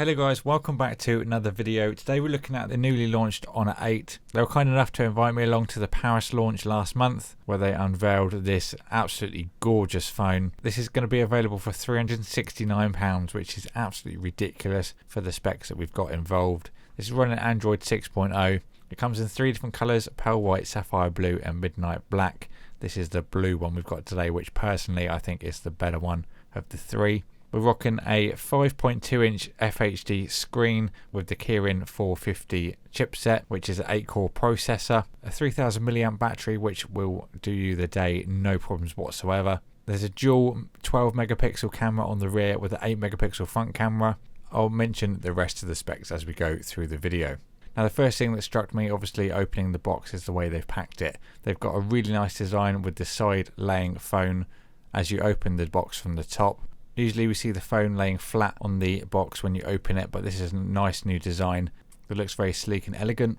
Hello guys, welcome back to another video. Today we're looking at the newly launched Honor 8. They were kind enough to invite me along to the Paris launch last month where they unveiled this absolutely gorgeous phone. This is going to be available for £369, which is absolutely ridiculous for the specs that we've got involved. This is running Android 6.0. It comes in three different colours: pearl white, sapphire blue and midnight black. This is the blue one we've got today, which personally I think is the better one of the three. We're rocking a 5.2 inch FHD screen with the Kirin 450 chipset, which is an 8-core processor, a 3000 mAh battery, which will do you the day, no problems whatsoever. There's a dual 12 megapixel camera on the rear with an 8 megapixel front camera. I'll mention the rest of the specs as we go through the video. Now the first thing that struck me, obviously opening the box, is the way they've packed it. They've got a really nice design with the side laying phone as you open the box from the top. Usually we see the phone laying flat on the box when you open it, but this is a nice new design that looks very sleek and elegant.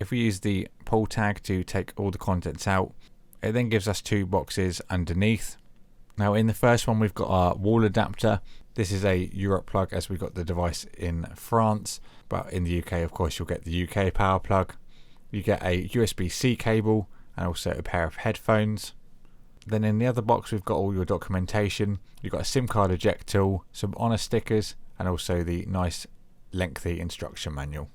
If we use the pull tag to take all the contents out, it then gives us two boxes underneath. Now in the first one we've got our wall adapter. This is a Europe plug as we got the device in France, but in the UK of course you'll get the UK power plug. You get a USB-C cable and also a pair of headphones. Then in the other box we've got all your documentation. You've got a SIM card eject tool, some Honor stickers and also the nice lengthy instruction manual.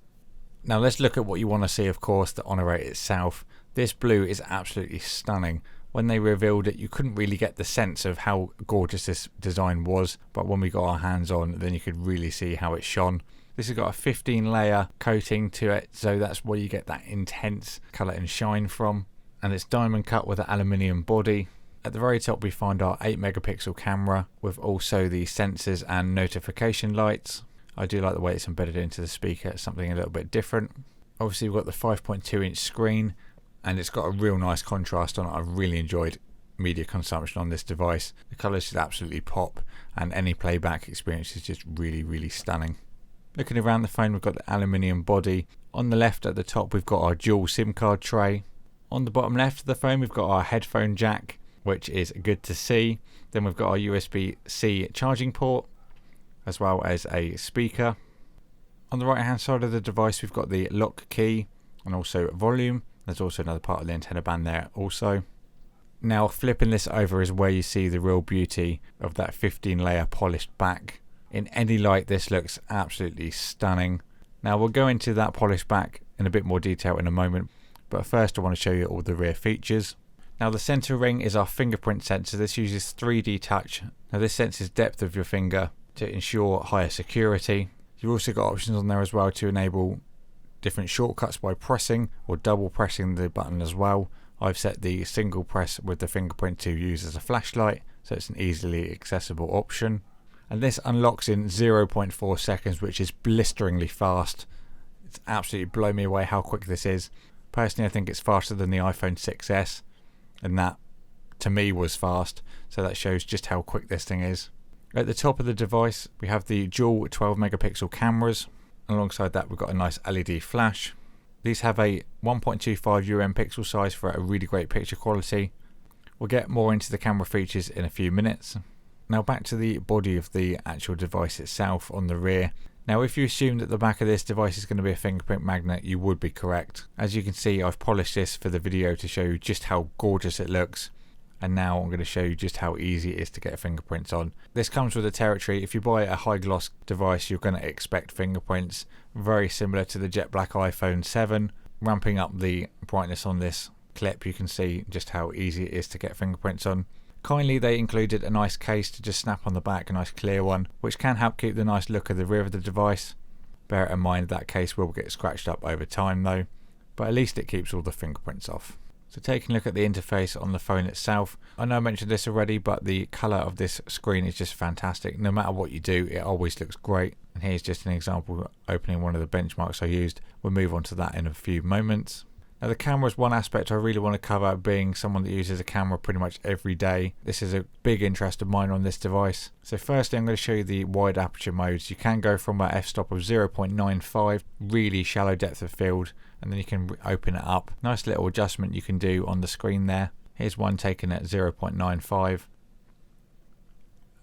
Now let's look at what you want to see, of course, the Honor 8 itself. This blue is absolutely stunning. When they revealed it you couldn't really get the sense of how gorgeous this design was, but when we got our hands on then you could really see how it shone. This has got a 15 layer coating to it, so that's where you get that intense colour and shine from. And it's diamond cut with an aluminium body. At the very top we find our 8 megapixel camera with also the sensors and notification lights. I do like the way it's embedded into the speaker, it's something a little bit different. Obviously we've got the 5.2 inch screen and it's got a real nice contrast on it. I've really enjoyed media consumption on this device. The colours just absolutely pop and any playback experience is just really stunning. Looking around the phone we've got the aluminium body. On the left at the top we've got our dual SIM card tray. On the bottom left of the phone we've got our headphone jack, which is good to see. Then we've got our USB-C charging port as well as a speaker. On the right hand side of the device we've got the lock key and also volume. There's also another part of the antenna band there also. Now flipping this over is where you see the real beauty of that 15 layer polished back. In any light this looks absolutely stunning. Now we'll go into that polished back in a bit more detail in a moment, but first I want to show you all the rear features. Now the center ring is our fingerprint sensor. This uses 3D touch. Now this senses depth of your finger to ensure higher security. You've also got options on there as well to enable different shortcuts by pressing or double pressing the button as well. I've set the single press with the fingerprint to use as a flashlight, so it's an easily accessible option. And this unlocks in 0.4 seconds, which is blisteringly fast. It's absolutely blown me away how quick this is. Personally I think it's faster than the iPhone 6s. And that to me was fast, so that shows just how quick this thing is. At the top of the device we have the dual 12 megapixel cameras. Alongside that we've got a nice LED flash. These have a 1.25 UM pixel size for a really great picture quality. We'll get more into the camera features in a few minutes. Now back to the body of the actual device itself on the rear. Now if you assume that the back of this device is going to be a fingerprint magnet, you would be correct. As you can see I've polished this for the video to show you just how gorgeous it looks, and now I'm going to show you just how easy it is to get fingerprints on. This comes with the territory. If you buy a high gloss device you're going to expect fingerprints, very similar to the jet black iPhone 7. Ramping up the brightness on this clip you can see just how easy it is to get fingerprints on. Kindly they included a nice case to just snap on the back, a nice clear one, which can help keep the nice look of the rear of the device. Bear in mind that case will get scratched up over time though, but at least it keeps all the fingerprints off. So taking a look at the interface on the phone itself, I know I mentioned this already, but the colour of this screen is just fantastic. No matter what you do it always looks great, and here's just an example opening one of the benchmarks I used. We'll move on to that in a few moments. Now the camera is one aspect I really want to cover, being someone that uses a camera pretty much every day. This is a big interest of mine on this device. So firstly I'm going to show you the wide aperture modes. You can go from an f-stop of 0.95, really shallow depth of field, and then you can open it up. Nice little adjustment you can do on the screen there. Here's one taken at 0.95.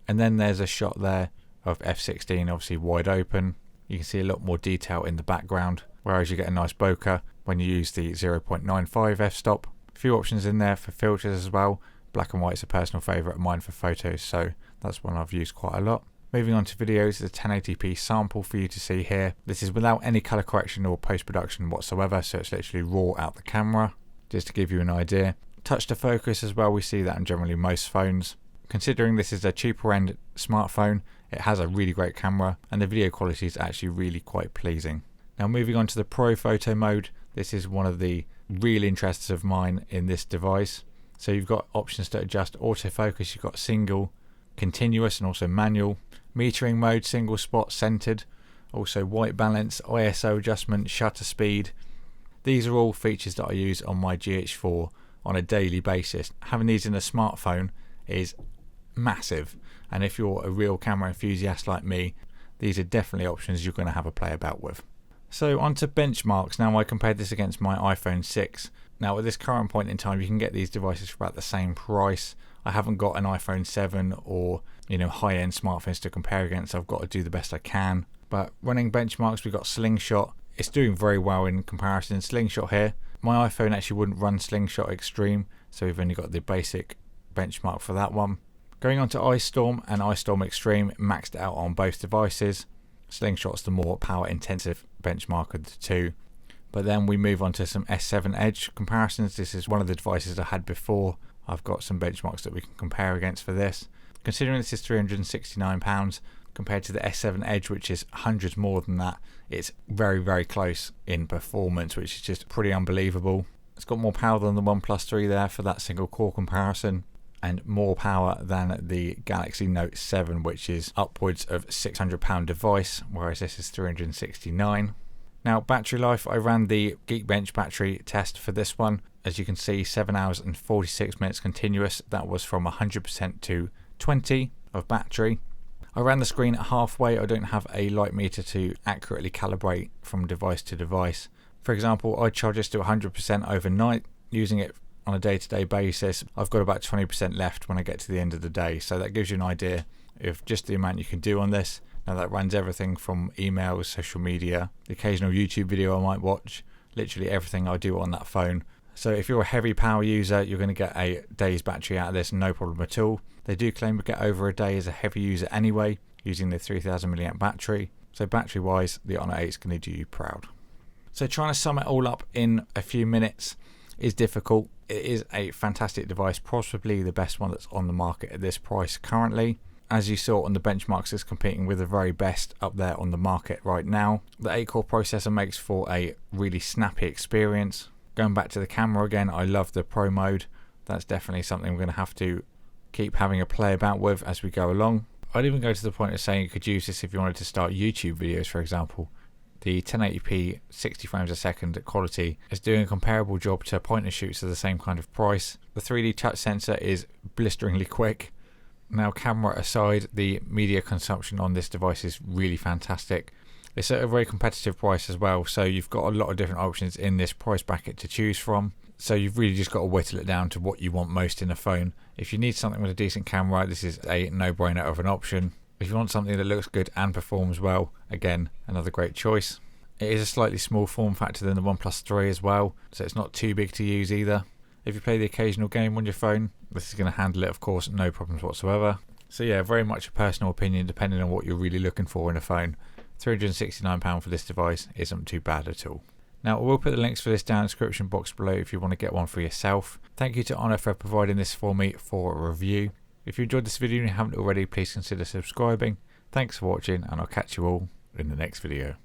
And then there's a shot there of f16, obviously wide open. you can see a lot more detail in the background, whereas you get a nice bokeh when you use the 0.95 f-stop. A few options in there for filters as well. Black and white is a personal favourite of mine for photos, so that's one I've used quite a lot. Moving on to videos, the 1080p sample for you to see here. This is without any colour correction or post-production whatsoever, so it's literally raw out the camera, just to give you an idea. Touch to focus as well, we see that in generally most phones. Considering this is a cheaper end smartphone, it has a really great camera and the video quality is actually really quite pleasing. Now moving on to the Pro Photo mode, this is one of the real interests of mine in this device. So you've got options to adjust autofocus, you've got single, continuous and also manual, metering mode, single spot, centered, also white balance, ISO adjustment, shutter speed. These are all features that I use on my GH4 on a daily basis. Having these in a smartphone is massive, and if you're a real camera enthusiast like me, these are definitely options you're going to have a play about with. So onto benchmarks. Now I compared this against my iPhone 6. Now at this current point in time you can get these devices for about the same price. I haven't got an iPhone 7 or high-end smartphones to compare against, so I've got to do the best I can. But running benchmarks, we've got Slingshot. It's doing very well in comparison. Slingshot here, my iPhone actually wouldn't run Slingshot Extreme, so we've only got the basic benchmark for that one. Going on to Ice Storm and Ice Storm Extreme, maxed out on both devices. Slingshot's the more power intensive benchmark of the two. But then we move on to some S7 Edge comparisons. This is one of the devices I had before. I've got some benchmarks that we can compare against for this. Considering this is £369 compared to the S7 Edge, which is hundreds more than that, it's very, very close in performance, which is just pretty unbelievable. It's got more power than the OnePlus 3 there for that single core comparison, and more power than the Galaxy Note 7, which is upwards of £600 device, whereas this is £369. Now battery life, I ran the Geekbench battery test for this one. As you can see, 7 hours and 46 minutes continuous. That was from 100% to 20 of battery. I ran the screen at halfway. I don't have a light meter to accurately calibrate from device to device. For example, I charge this to 100% overnight, using it on a day-to-day basis. I've got about 20% left when I get to the end of the day, so that gives you an idea of just the amount you can do on this. Now that runs everything from emails, social media, the occasional YouTube video I might watch, literally everything I do on that phone. So if you're a heavy power user, you're going to get a day's battery out of this, no problem at all. They do claim to get over a day as a heavy user anyway, using the 3000 mAh battery. So battery wise, the Honor 8 is going to do you proud. So trying to sum it all up in a few minutes is difficult. It is a fantastic device, possibly the best one that's on the market at this price currently. As you saw on the benchmarks, it's competing with the very best up there on the market right now. The 8-core processor makes for a really snappy experience. Going back to the camera again, I love the Pro mode. That's definitely something we're going to have to keep having a play about with as we go along. I'd even go to the point of saying you could use this if you wanted to start YouTube videos, for example. The 1080p 60 frames a second quality is doing a comparable job to point and shoots at the same kind of price. The 3D touch sensor is blisteringly quick. Now, camera aside, the media consumption on this device is really fantastic. It's at a very competitive price as well, so you've got a lot of different options in this price bracket to choose from. So you've really just got to whittle it down to what you want most in a phone. If you need something with a decent camera, this is a no-brainer of an option. If you want something that looks good and performs well, again, another great choice. It is a slightly small form factor than the OnePlus 3 as well, so it's not too big to use either. If you play the occasional game on your phone, this is going to handle it, of course, no problems whatsoever. So yeah, very much a personal opinion depending on what you're really looking for in a phone. £369 for this device isn't too bad at all. Now, I will put the links for this down in the description box below if you want to get one for yourself. Thank you to Honor for providing this for me for a review. If you enjoyed this video and you haven't already, please consider subscribing. Thanks for watching, and I'll catch you all in the next video.